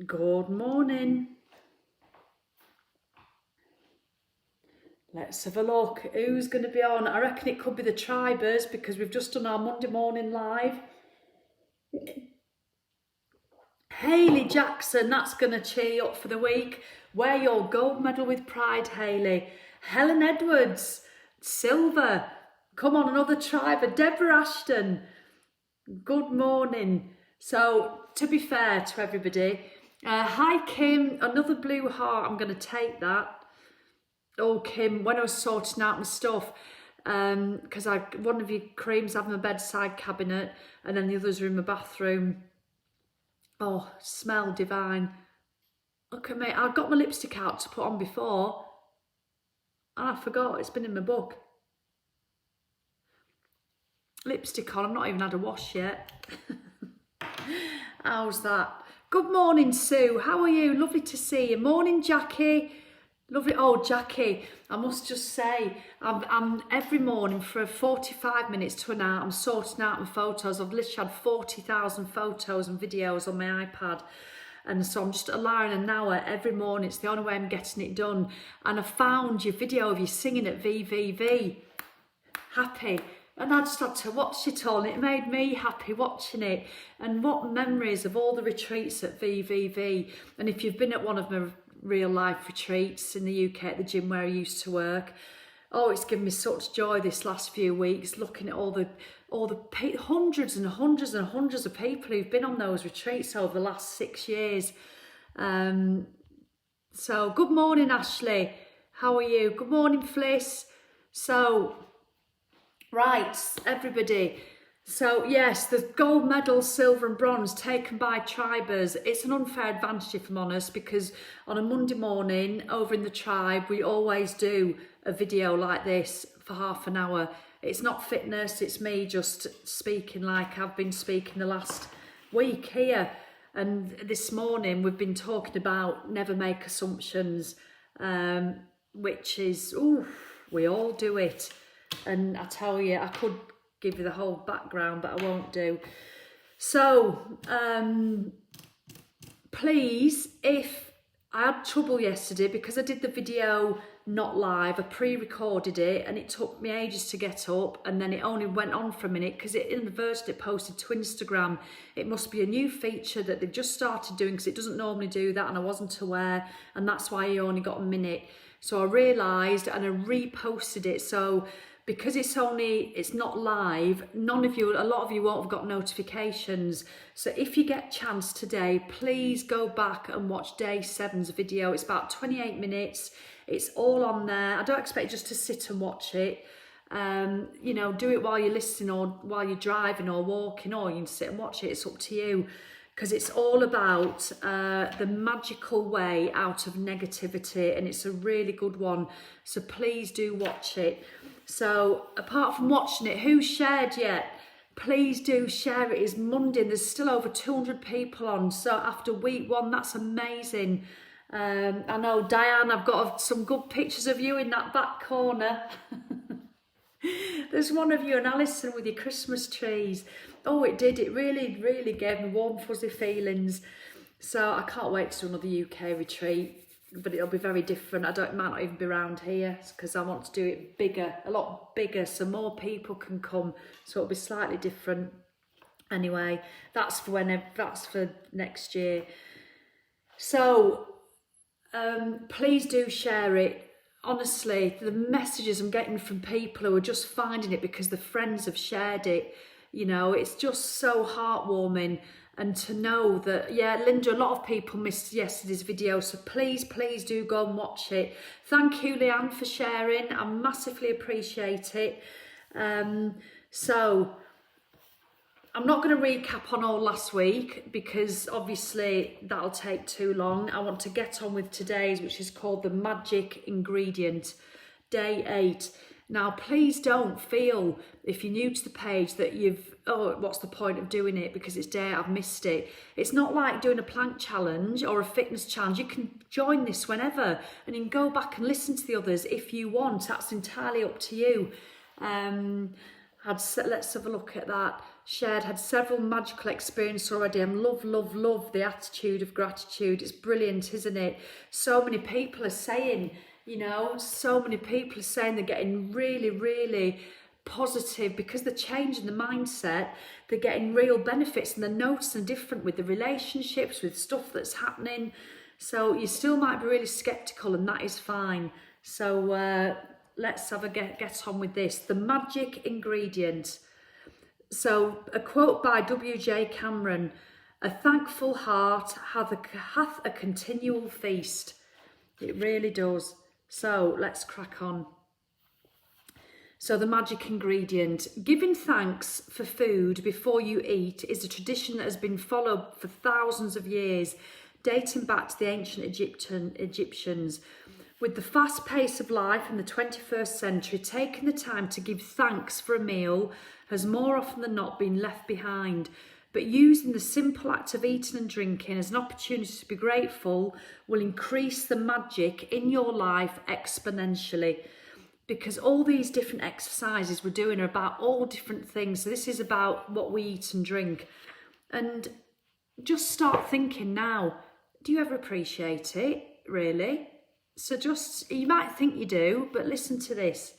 Good morning. Let's have a look. Who's going to be on? I reckon it could be the Tribers because we've just done our Monday morning live. Hayley Jackson, that's going to cheer you up for the week. Wear your gold medal with pride, Hayley. Helen Edwards, silver. Come on, another Triber. Deborah Ashton, good morning. So, to be fair to everybody, hi Kim, another blue heart. I'm going to take that. Oh, Kim, when I was sorting out my stuff, because one of your creams have my bedside cabinet and then the others are in my bathroom. Oh, smell divine. Look at me, I got my lipstick out to put on before and I forgot, it's been in my book. Lipstick on, I've not even had a wash yet. How's that? Good morning, Sue, how are you? Lovely to see you. Morning, Jackie. Lovely. Oh, Jackie, I must just say, I'm every morning for 45 minutes to an hour, I'm sorting out my photos. I've literally had 40,000 photos and videos on my iPad. And so I'm just allowing an hour every morning. It's the only way I'm getting it done. And I found your video of you singing at VVV. Happy. And I just had to watch it all, and it made me happy watching it. And what memories of all the retreats at VVV. And if you've been at one of my real life retreats in the UK at the gym where I used to work, oh, it's given me such joy this last few weeks looking at all the hundreds and hundreds and hundreds of people who've been on those retreats over the last 6 years. So good morning, Ashley, how are you? Good morning, Fliss. So right, everybody. So yes, the gold medal, silver and bronze taken by Tribers. It's an unfair advantage if I'm honest, because on a Monday morning over in the tribe, we always do a video like this for half an hour. It's not fitness, it's me just speaking like I've been speaking the last week here. And this morning we've been talking about never make assumptions, which is, we all do it. And I tell you, I could give you the whole background, but I won't do. So, please, if I had trouble yesterday because I did the video not live, I pre-recorded it and it took me ages to get up, and then it only went on for a minute because it inadvertently it posted to Instagram. It must be a new feature that they've just started doing because it doesn't normally do that, and I wasn't aware, and that's why you only got a minute. So I realised and I reposted it. So because it's not live, a lot of you won't have got notifications. So if you get a chance today, please go back and watch day 7's video. It's about 28 minutes. It's all on there. I don't expect you just to sit and watch it. You know, do it while you're listening or while you're driving or walking, or you can sit and watch it. It's up to you. Because it's all about the magical way out of negativity, and it's a really good one. So please do watch it. So apart from watching it, who's shared yet? Please do share it. It's Monday and there's still over 200 people on. So after week 1, that's amazing. I know, Diane, I've got some good pictures of you in that back corner. There's one of you and Alison with your Christmas trees. Oh, it did. It really, really gave me warm, fuzzy feelings. So I can't wait to do another UK retreat, but it'll be very different. It might not even be around here because I want to do it bigger, a lot bigger, so more people can come. So it'll be slightly different. Anyway, that's for next year. So please do share it. Honestly, the messages I'm getting from people who are just finding it because the friends have shared it, you know, it's just so heartwarming. And to know that, yeah, Linda, a lot of people missed yesterday's video, so please, please do go and watch it. Thank you, Leanne, for sharing. I massively appreciate it. So I'm not going to recap on all last week because obviously that'll take too long. I want to get on with today's, which is called the magic ingredient, day 8. Now, please don't feel, if you're new to the page, that what's the point of doing it because it's day 8, I've missed it. It's not like doing a plank challenge or a fitness challenge. You can join this whenever and you can go back and listen to the others if you want. That's entirely up to you. let's have a look at that. Had several magical experiences already. And love the attitude of gratitude. It's brilliant, isn't it? So many people are saying, so many people are saying they're getting really positive because they're changing the mindset. They're getting real benefits and they're noticing different with the relationships, with stuff that's happening. So you still might be really skeptical, and that is fine. So let's have a get on with this. The magic ingredient. So a quote by W.J. Cameron: "A thankful heart hath a continual feast." It really does. So let's crack on. So the magic ingredient. Giving thanks for food before you eat is a tradition that has been followed for thousands of years, dating back to the ancient Egyptians. With the fast pace of life in the 21st century, taking the time to give thanks for a meal has more often than not been left behind. But using the simple act of eating and drinking as an opportunity to be grateful will increase the magic in your life exponentially. Because all these different exercises we're doing are about all different things. So this is about what we eat and drink. And just start thinking now, do you ever appreciate it, really? So you might think you do, but listen to this.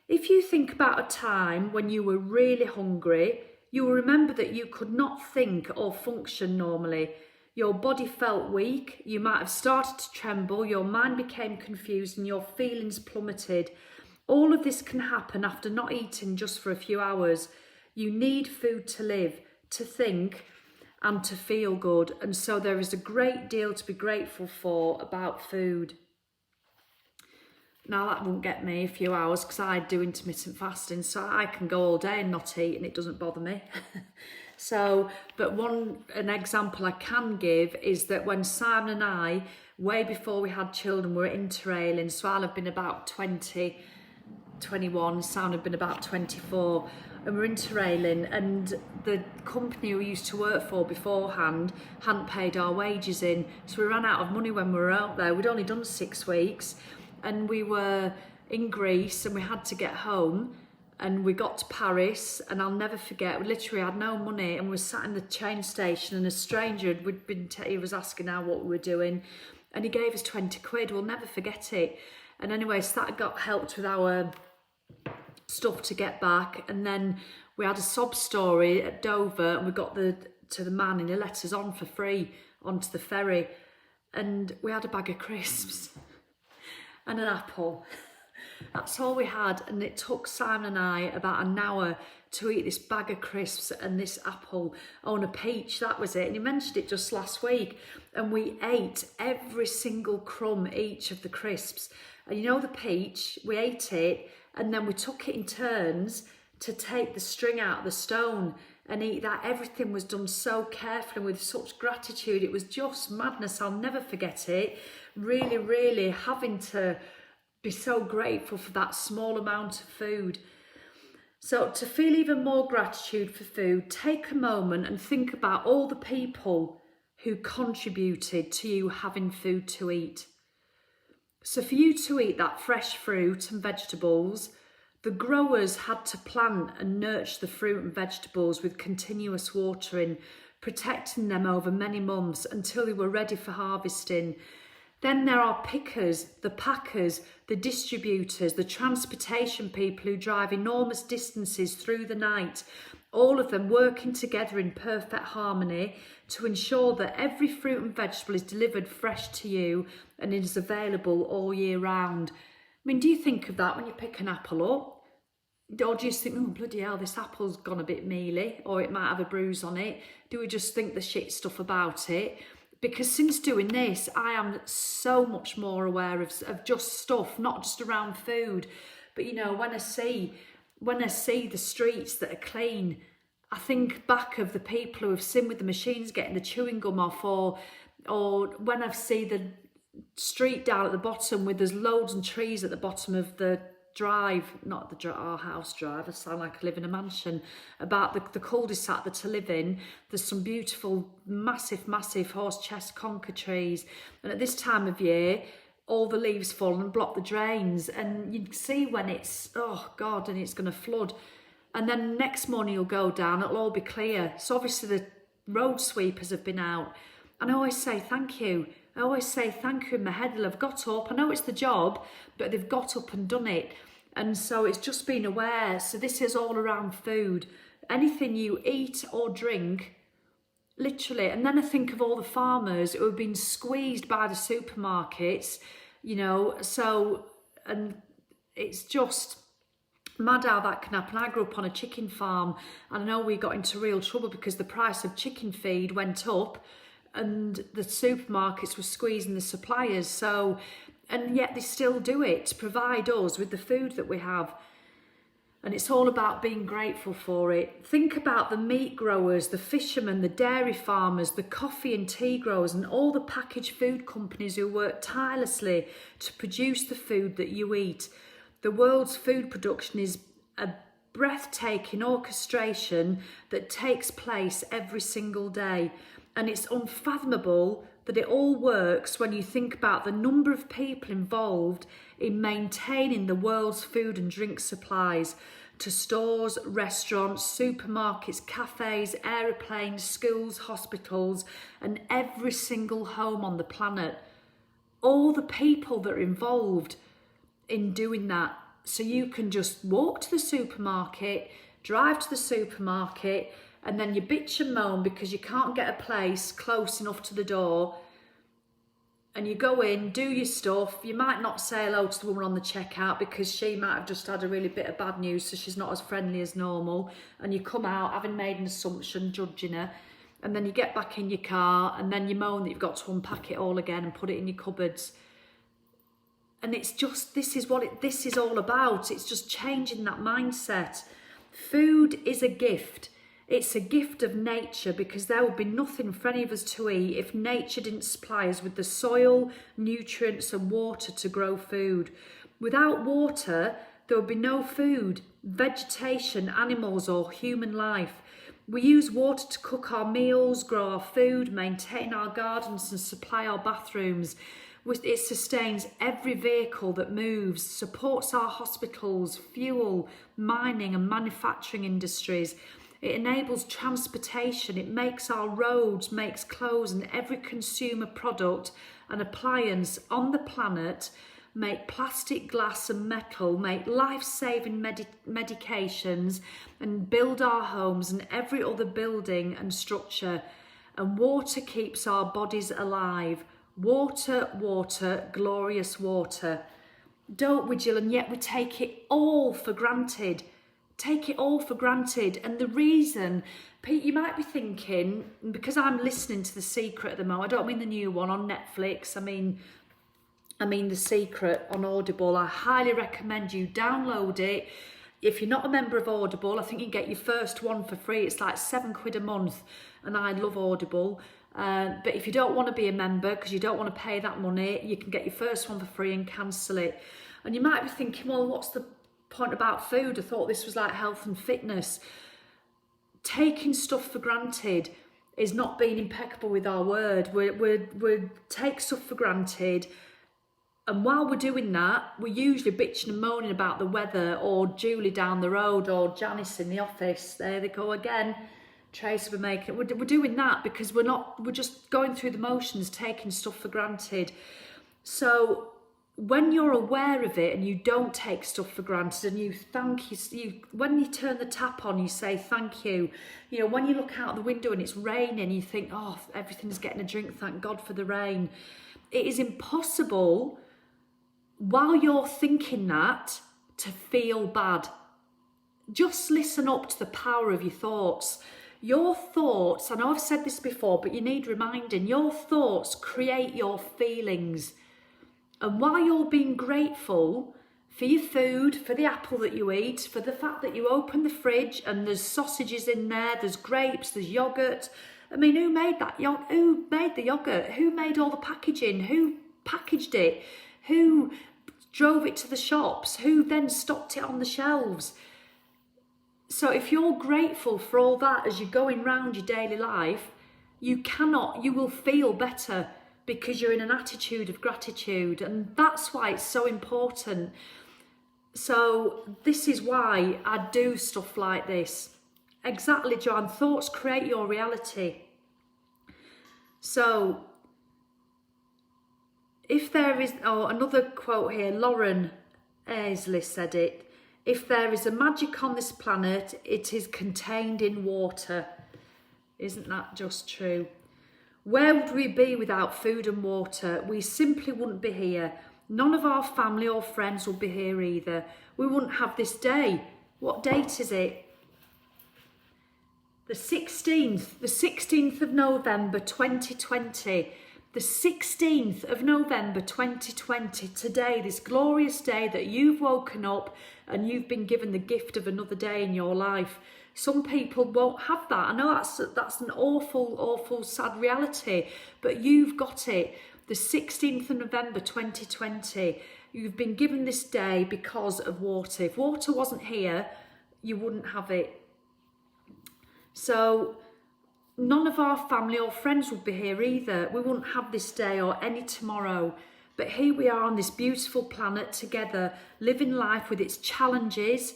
If you think about a time when you were really hungry, you will remember that you could not think or function normally. Your body felt weak, you might have started to tremble, your mind became confused and your feelings plummeted. All of this can happen after not eating just for a few hours. You need food to live, to think, and to feel good. And so there is a great deal to be grateful for about food. Now that won't get me a few hours because I do intermittent fasting, so I can go all day and not eat and it doesn't bother me. But an example I can give is that when Simon and I, way before we had children, we were interrailing. So I'll have been about 20, 21, Simon had been about 24, and we're interrailing, and the company we used to work for beforehand hadn't paid our wages in, so we ran out of money when we were out there. We'd only done 6 weeks, and we were in Greece, and we had to get home, and we got to Paris, and I'll never forget, we literally had no money, and we were sat in the train station, and a stranger, he was asking how what we were doing, and he gave us 20 quid, we'll never forget it. And anyway, so that got helped with our stuff to get back, and then we had a sob story at Dover, and we got to the man, and he let us on for free onto the ferry, and we had a bag of crisps and an apple. That's all we had, and it took Simon and I about an hour to eat this bag of crisps and this apple. And a peach, that was it. And he mentioned it just last week, and we ate every single crumb each of the crisps. And the peach, we ate it, and then we took it in turns to take the string out of the stone and eat that. Everything was done so carefully with such gratitude. It was just madness. I'll never forget it. Really having to be so grateful for that small amount of food. So to feel even more gratitude for food, take a moment and think about all the people who contributed to you having food to eat. So for you to eat that fresh fruit and vegetables, the growers had to plant and nurture the fruit and vegetables with continuous watering, protecting them over many months until they were ready for harvesting. Then there are pickers, the packers, the distributors, the transportation people who drive enormous distances through the night, all of them working together in perfect harmony to ensure that every fruit and vegetable is delivered fresh to you and is available all year round. I mean, do you think of that when you pick an apple up? Or do you just think, oh, bloody hell, this apple's gone a bit mealy, or it might have a bruise on it? Do we just think the shit stuff about it? Because since doing this, I am so much more aware of just stuff, not just around food. But, when I see the streets that are clean, I think back of the people who have seen with the machines getting the chewing gum off, or when I see the street down at the bottom with there's loads of trees at the bottom of the drive, not our house drive, I sound like I live in a mansion, about the cul-de-sac that I live in. There's some beautiful, massive horse chest conker trees, and at this time of year, all the leaves fall and block the drains, and you can see when it's, oh God, and it's going to flood. And then next morning you'll go down, it'll all be clear. So obviously the road sweepers have been out. And I always say thank you. I always say thank you in my head. They'll have got up. I know it's the job, but they've got up and done it. And so it's just being aware. So this is all around food. Anything you eat or drink, literally. And then I think of all the farmers who have been squeezed by the supermarkets, you know, so, and it's just mad how that can happen. I grew up on a chicken farm, and I know we got into real trouble because the price of chicken feed went up and the supermarkets were squeezing the suppliers. So, and yet they still do it to provide us with the food that we have. And it's all about being grateful for it. Think about the meat growers, the fishermen, the dairy farmers, the coffee and tea growers, and all the packaged food companies who work tirelessly to produce the food that you eat. The world's food production is a breathtaking orchestration that takes place every single day. And it's unfathomable that it all works when you think about the number of people involved in maintaining the world's food and drink supplies to stores, restaurants, supermarkets, cafes, aeroplanes, schools, hospitals, and every single home on the planet. All the people that are involved in doing that. So you can just walk to the supermarket, drive to the supermarket, and then you bitch and moan because you can't get a place close enough to the door. And you go in, do your stuff. You might not say hello to the woman on the checkout because she might have just had a really bit of bad news, so she's not as friendly as normal. And you come out having made an assumption, judging her. And then you get back in your car, and then you moan that you've got to unpack it all again and put it in your cupboards. And it's just, this is all about. It's just changing that mindset. Food is a gift. It's a gift of nature, because there would be nothing for any of us to eat if nature didn't supply us with the soil, nutrients and water to grow food. Without water, there would be no food, vegetation, animals or human life. We use water to cook our meals, grow our food, maintain our gardens and supply our bathrooms. It sustains every vehicle that moves, supports our hospitals, fuel, mining and manufacturing industries. It enables transportation, it makes our roads, makes clothes, and every consumer product and appliance on the planet, make plastic, glass and metal, make life-saving medications, and build our homes and every other building and structure. And water keeps our bodies alive. Water, water, glorious water. Don't we, Jill? And yet we take it all for granted. Take it all for granted. And the reason, Pete, you might be thinking, because I'm listening to The Secret at the moment, I don't mean the new one on Netflix, I mean The Secret on Audible. I highly recommend you download it. If you're not a member of Audible, I think you can get your first one for free. It's like £7 a month, and I love Audible. But if you don't want to be a member, because you don't want to pay that money, you can get your first one for free and cancel it. And you might be thinking, well, what's the point about food? I thought this was like health and fitness. Taking stuff for granted is not being impeccable with our word. We take stuff for granted, and while we're doing that, we're usually bitching and moaning about the weather, or Julie down the road, or Janice in the office. There they go again. Tracy, we're doing that because we're just going through the motions, taking stuff for granted. So when you're aware of it and you don't take stuff for granted, and you thank you, when you turn the tap on, you say thank you. You know, when you look out the window and it's raining, you think, oh, everything's getting a drink, thank God for the rain. It is impossible while you're thinking that to feel bad. Just listen up to the power of your thoughts. Your thoughts, I know I've said this before, but you need reminding, your thoughts create your feelings. And while you're being grateful for your food, for the apple that you eat, for the fact that you open the fridge and there's sausages in there, there's grapes, there's yoghurt. I mean, who made that? Who made the yoghurt? Who made all the packaging? Who packaged it? Who drove it to the shops? Who then stocked it on the shelves? So if you're grateful for all that as you're going round your daily life, you will feel better because you're in an attitude of gratitude. And that's why it's so important. So this is why I do stuff like this. Exactly, John. Thoughts create your reality. So if there is, another quote here, Lauren Aisley said it, if there is a magic on this planet, it is contained in water. Isn't that just true? Where would we be without food and water? We simply wouldn't be here. None of our family or friends would be here either. We wouldn't have this day. What date is it? The 16th of November 2020. The 16th of November 2020, today, this glorious day that you've woken up and you've been given the gift of another day in your life. Some people won't have that. I know that's an awful, sad reality, but you've got it. The 16th of November 2020, you've been given this day because of water. If water wasn't here, you wouldn't have it. So none of our family or friends would be here either. We wouldn't have this day or any tomorrow. But here we are on this beautiful planet together, living life with its challenges,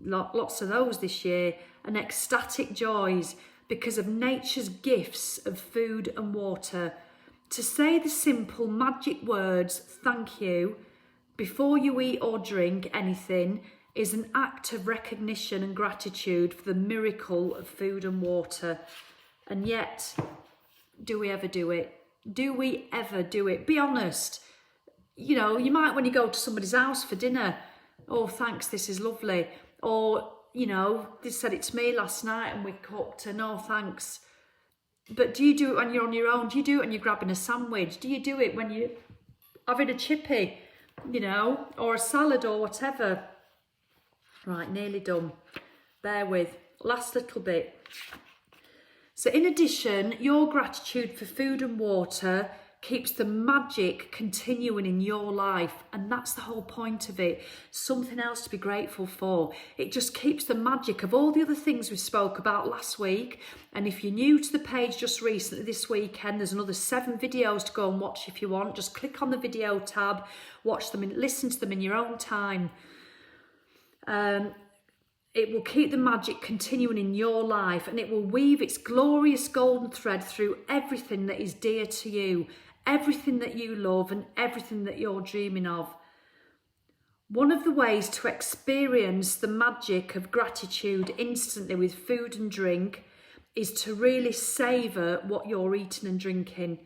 lots of those this year, and ecstatic joys because of nature's gifts of food and water. To say the simple magic words, thank you, before you eat or drink anything is an act of recognition and gratitude for the miracle of food and water. And yet, do we ever do it? Do we ever do it? Be honest. You know, you might, when you go to somebody's house for dinner, oh, thanks, this is lovely. Or, you know, they said it to me last night and we cooked and oh, thanks. But do you do it when you're on your own? Do you do it when you're grabbing a sandwich? Do you do it when you're having a chippy, you know, or a salad or whatever? Right, nearly done. Bear with. Last little bit. So in addition, your gratitude for food and water keeps the magic continuing in your life. And that's the whole point of it. Something else to be grateful for. It just keeps the magic of all the other things we spoke about last week. And if you're new to the page just recently this weekend, there's another 7 videos to go and watch if you want. Just click on the video tab, watch them and listen to them in your own time. It will keep the magic continuing in your life, and it will weave its glorious golden thread through everything that is dear to you, everything that you love and everything that you're dreaming of. One of the ways to experience the magic of gratitude instantly with food and drink is to really savour what you're eating and drinking.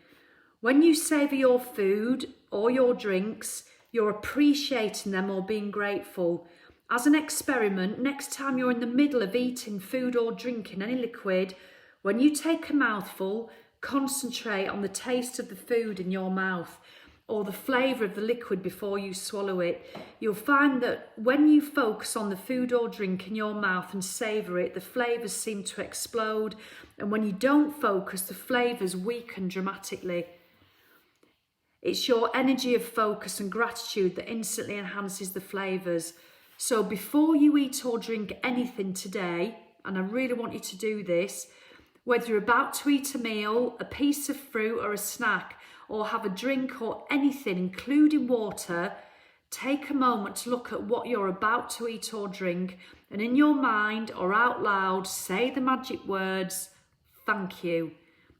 When you savour your food or your drinks, you're appreciating them or being grateful. As an experiment, next time you're in the middle of eating food or drinking any liquid, when you take a mouthful, concentrate on the taste of the food in your mouth or the flavour of the liquid before you swallow it. You'll find that when you focus on the food or drink in your mouth and savour it, the flavours seem to explode. And when you don't focus, the flavours weaken dramatically. It's your energy of focus and gratitude that instantly enhances the flavours. So before you eat or drink anything today, and I really want you to do this, whether you're about to eat a meal, a piece of fruit or a snack, or have a drink or anything, including water, take a moment to look at what you're about to eat or drink, and in your mind or out loud, say the magic words, thank you.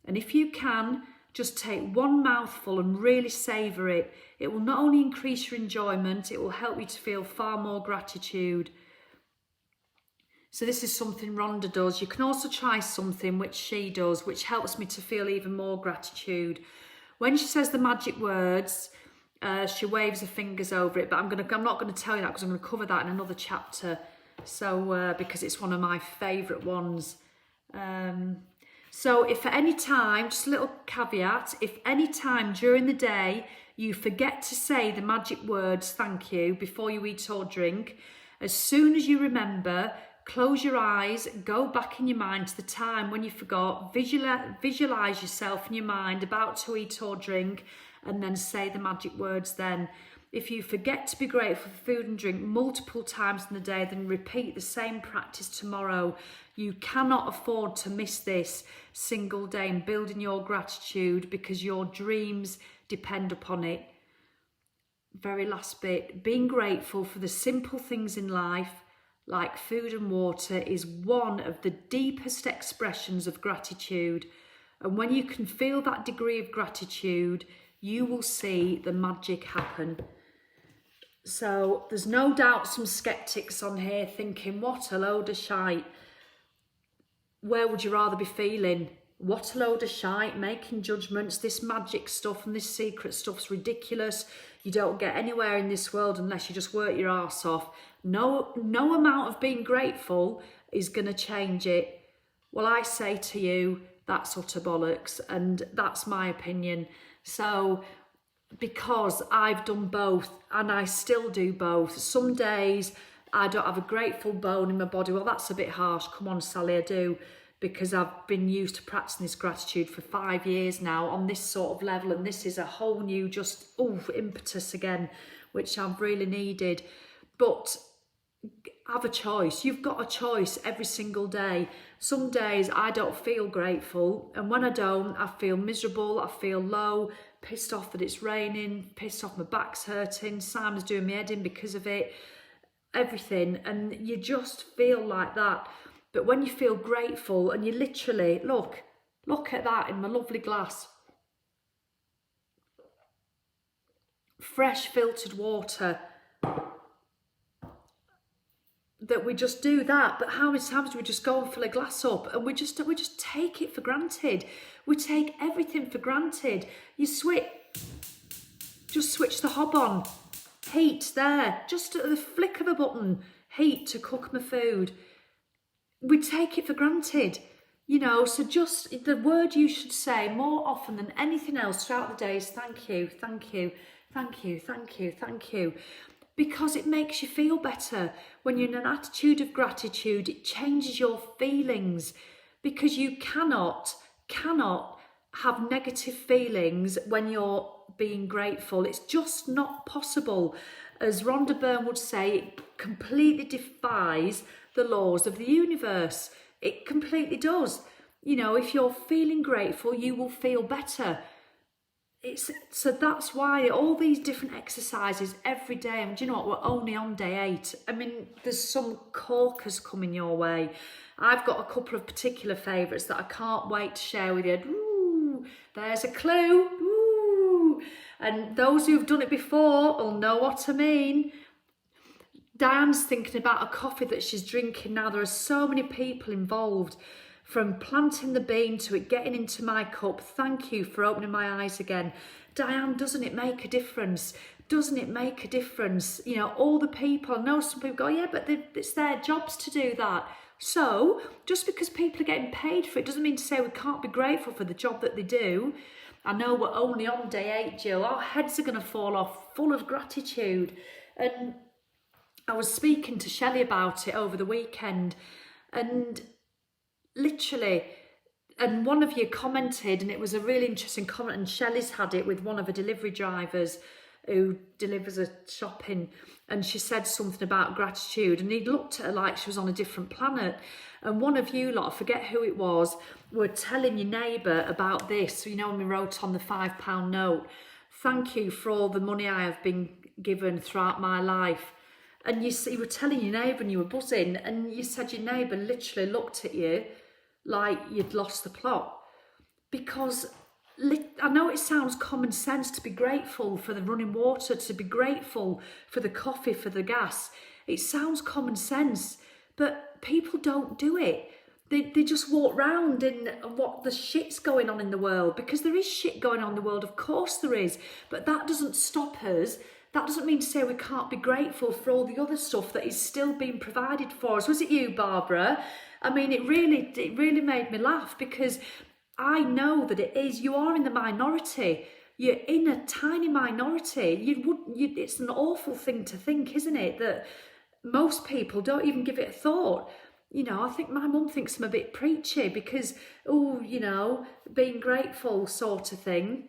And if you can, just take one mouthful and really savour it. It will not only increase your enjoyment, it will help you to feel far more gratitude. So this is something Rhonda does. You can also try something which she does, which helps me to feel even more gratitude. When she says the magic words, she waves her fingers over it, but I'm not going to tell you that because I'm going to cover that in another chapter. So because it's one of my favourite ones. So if at any time, just a little caveat, if any time during the day you forget to say the magic words thank you before you eat or drink, as soon as you remember, close your eyes, go back in your mind to the time when you forgot, visualise yourself in your mind about to eat or drink, and then say the magic words then. If you forget to be grateful for food and drink multiple times in the day, then repeat the same practice tomorrow. You cannot afford to miss this single day in building your gratitude because your dreams depend upon it. very last bit, being grateful for the simple things in life, like food and water, is one of the deepest expressions of gratitude. And when you can feel that degree of gratitude, you will see the magic happen. So there's no doubt some skeptics on here thinking, what a load of shite. Where would you rather be feeling? What a load of shite, making judgments, this magic stuff and this secret stuff's ridiculous. You don't get anywhere in this world unless you just work your arse off. No amount of being grateful is going to change it. Well, I say to you, that's utter bollocks, and that's my opinion. So, because I've done both, and I still do both. Some days I don't have a grateful bone in my body. Well, that's a bit harsh. Come on, Sally, I do. Because I've been used to practicing this gratitude for 5 years now on this sort of level, and this is a whole new impetus again, which I've really needed. But have a choice. You've got a choice every single day. Some days I don't feel grateful, and when I don't, I feel miserable, I feel low, pissed off that it's raining, pissed off my back's hurting, Simon's doing my head in because of it, everything, and you just feel like that. But when you feel grateful and you literally, look at that in my lovely glass. Fresh filtered water. That we just do that. But how many times do we just go and fill a glass up and we just take it for granted? We take everything for granted. Just switch the hob on. Heat there. Just at the flick of a button. Heat to cook my food. We take it for granted, so just the word you should say more often than anything else throughout the day is thank you, thank you, thank you, thank you, thank you. Because it makes you feel better. When you're in an attitude of gratitude, it changes your feelings, because you cannot have negative feelings when you're being grateful. It's just not possible. As Rhonda Byrne would say, it completely defies the laws of the universe. It completely does. If you're feeling grateful, you will feel better. So that's why all these different exercises every day, and do you know what, we're only on day 8. I mean, there's some corkers coming your way. I've got a couple of particular favourites that I can't wait to share with you. Ooh, there's a clue. Ooh. And those who've done it before will know what I mean. Diane's thinking about a coffee that she's drinking now. There are so many people involved, from planting the bean to it getting into my cup. Thank you for opening my eyes again. Diane, doesn't it make a difference? Doesn't it make a difference? All the people, I know some people go, yeah, but it's their jobs to do that. So, just because people are getting paid for it doesn't mean to say we can't be grateful for the job that they do. I know we're only on day 8, Jill. Our heads are going to fall off, full of gratitude. And I was speaking to Shelley about it over the weekend, and literally, and one of you commented, and it was a really interesting comment, and Shelley's had it with one of her delivery drivers who delivers her shopping, and she said something about gratitude, and he looked at her like she was on a different planet. And one of you lot, I forget who it was, were telling your neighbour about this. When we wrote on the £5 note, thank you for all the money I have been given throughout my life. And you were telling your neighbour and you were buzzing, and you said your neighbour literally looked at you like you'd lost the plot. Because I know it sounds common sense to be grateful for the running water, to be grateful for the coffee, for the gas. It sounds common sense, but people don't do it. They just walk round in what the shit's going on in the world, because there is shit going on in the world, of course there is, but that doesn't stop us. That doesn't mean to say we can't be grateful for all the other stuff that is still being provided for us. Was it you, Barbara? I mean, it really made me laugh, because I know that it is. You are in the minority. You're in a tiny minority. It's an awful thing to think, isn't it? That most people don't even give it a thought. I think my mum thinks I'm a bit preachy because, being grateful sort of thing.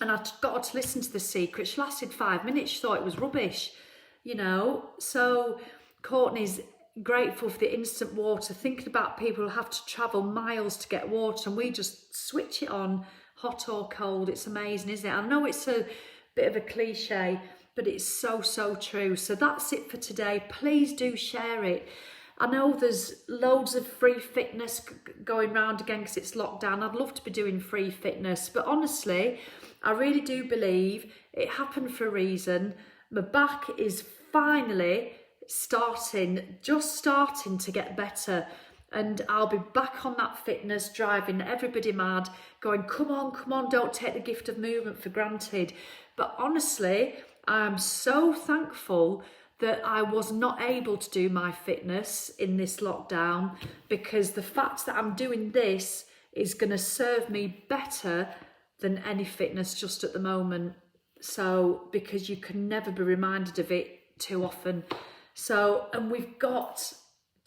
And I got her to listen to The Secret. She lasted 5 minutes. She thought it was rubbish, So Courtney's grateful for the instant water, thinking about people who have to travel miles to get water, and we just switch it on, hot or cold. It's amazing, isn't it? I know it's a bit of a cliche, but it's so, so true. So that's it for today. Please do share it. I know there's loads of free fitness going round again because it's lockdown. I'd love to be doing free fitness, but honestly, I really do believe it happened for a reason. My back is finally just starting to get better. And I'll be back on that fitness, driving everybody mad, going, come on, don't take the gift of movement for granted. But honestly, I'm so thankful that I was not able to do my fitness in this lockdown, because the fact that I'm doing this is going to serve me better than any fitness just at the moment. So, because you can never be reminded of it too often. So, and we've got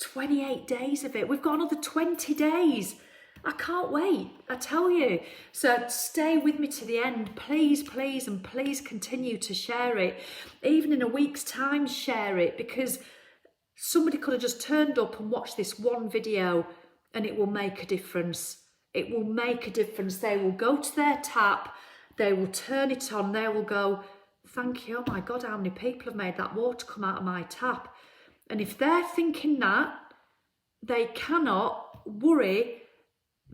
28 days of it. We've got another 20 days. I can't wait, I tell you. So stay with me to the end, please, and please continue to share it. Even in a week's time, share it, because somebody could have just turned up and watched this one video and it will make a difference. It will make a difference. They will go to their tap, they will turn it on, they will go, thank you, oh my God, how many people have made that water come out of my tap? And if they're thinking that, they cannot worry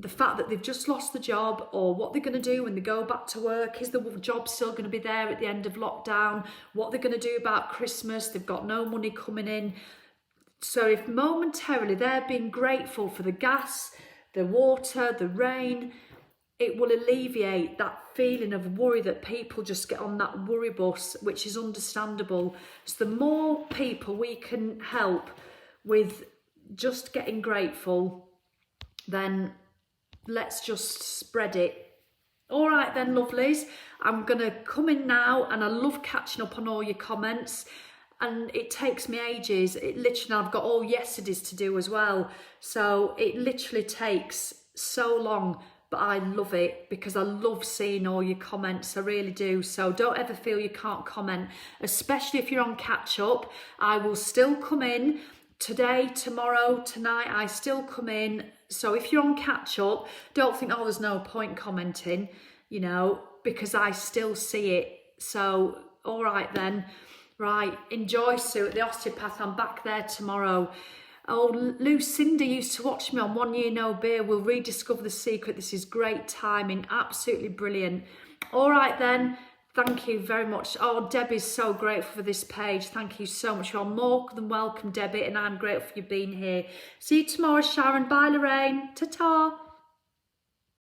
the fact that they've just lost the job, or what they're going to do when they go back to work. Is the job still going to be there at the end of lockdown? What they're going to do about Christmas? They've got no money coming in. So if momentarily they're being grateful for the gas, the water, the rain, it will alleviate that feeling of worry that people just get on that worry bus, which is understandable. So the more people we can help with just getting grateful, then let's just spread it. All right then, lovelies, I'm going to come in now, and I love catching up on all your comments, and it takes me ages. It literally, I've got all yesterday's to do as well, so it literally takes so long, but I love it because I love seeing all your comments. I really do. So don't ever feel you can't comment, especially if you're on catch up. I will still come in today, tomorrow, tonight. I still come in. So if you're on catch up, don't think, oh, there's no point commenting, you know, because I still see it. So, all right then. Right, enjoy Sue at the osteopath. I'm back there tomorrow. Oh, Lucinda used to watch me on 1 Year No Beer. We'll rediscover the secret. This is great timing. Absolutely brilliant. All right then. Thank you very much. Oh, Debbie's so grateful for this page. Thank you so much. You're more than welcome, Debbie, and I'm grateful for you being here. See you tomorrow, Sharon. Bye, Lorraine. Ta-ta.